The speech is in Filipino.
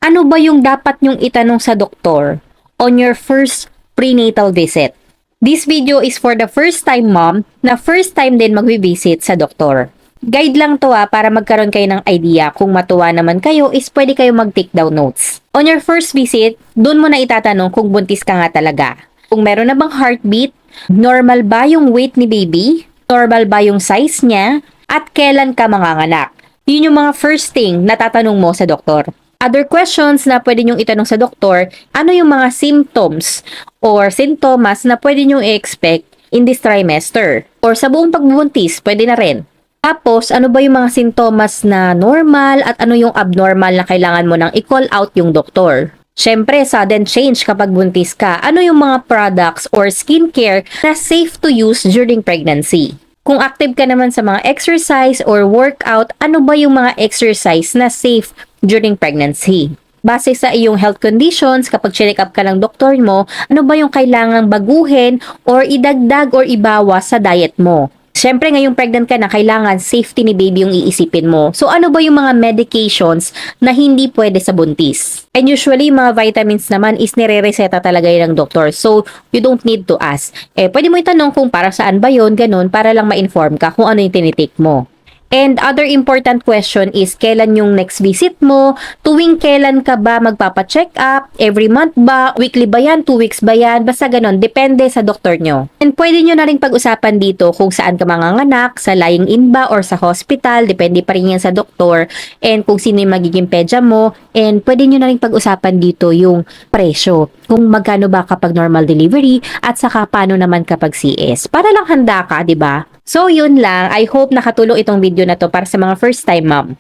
Ano ba yung dapat nyong itanong sa doktor on your first prenatal visit? This video is for the first time mom na first time din magvi-visit sa doktor. Guide lang to para magkaroon kayo ng idea. Kung matuwa naman kayo is pwede kayo mag-take down notes. On your first visit, doon mo na itatanong kung buntis ka nga talaga. Kung meron na bang heartbeat, normal ba yung weight ni baby, normal ba yung size niya, at kailan ka manganganak. Yun yung mga first thing na tatanong mo sa doktor. Other questions na pwede nyong itanong sa doktor, ano yung mga symptoms or sintomas na pwede nyong i-expect in this trimester. Or sa buong pagbubuntis, pwede na rin. Tapos, ano ba yung mga sintomas na normal at ano yung abnormal na kailangan mo nang i-call out yung doktor? Siyempre, sudden change kapag buntis ka, ano yung mga products or skincare na safe to use during pregnancy? Kung active ka naman sa mga exercise or workout, ano ba yung mga exercise na safe during pregnancy? Base sa iyong health conditions, kapag check up ka ng doktor mo, ano ba yung kailangang baguhin or idagdag or ibawas sa diet mo? Siyempre, ngayong pregnant ka na, kailangan safety ni baby yung iisipin mo. So, ano ba yung mga medications na hindi pwede sa buntis? And usually, mga vitamins naman is nire-reseta talaga yun ng doktor. So, you don't need to ask. Pwede mo itanong kung para saan ba yun, ganun, para lang ma-inform ka kung ano yung tinitake mo. And other important question is, kailan yung next visit mo? Tuwing kailan ka ba magpapa-check up? Every month ba? Weekly ba yan? 2 weeks ba yan? Basta ganon, depende sa doktor nyo. And pwede nyo na rin pag-usapan dito kung saan ka manganganak, sa lying-in ba or sa hospital, depende pa rin yan sa doktor. And kung sino yung magiging pedya mo. And pwede nyo na rin pag-usapan dito yung presyo. Kung magkano ba kapag normal delivery at saka paano naman kapag CS. Para lang handa ka, di ba? So, yun lang. I hope nakatulong itong video na to para sa mga first time mom.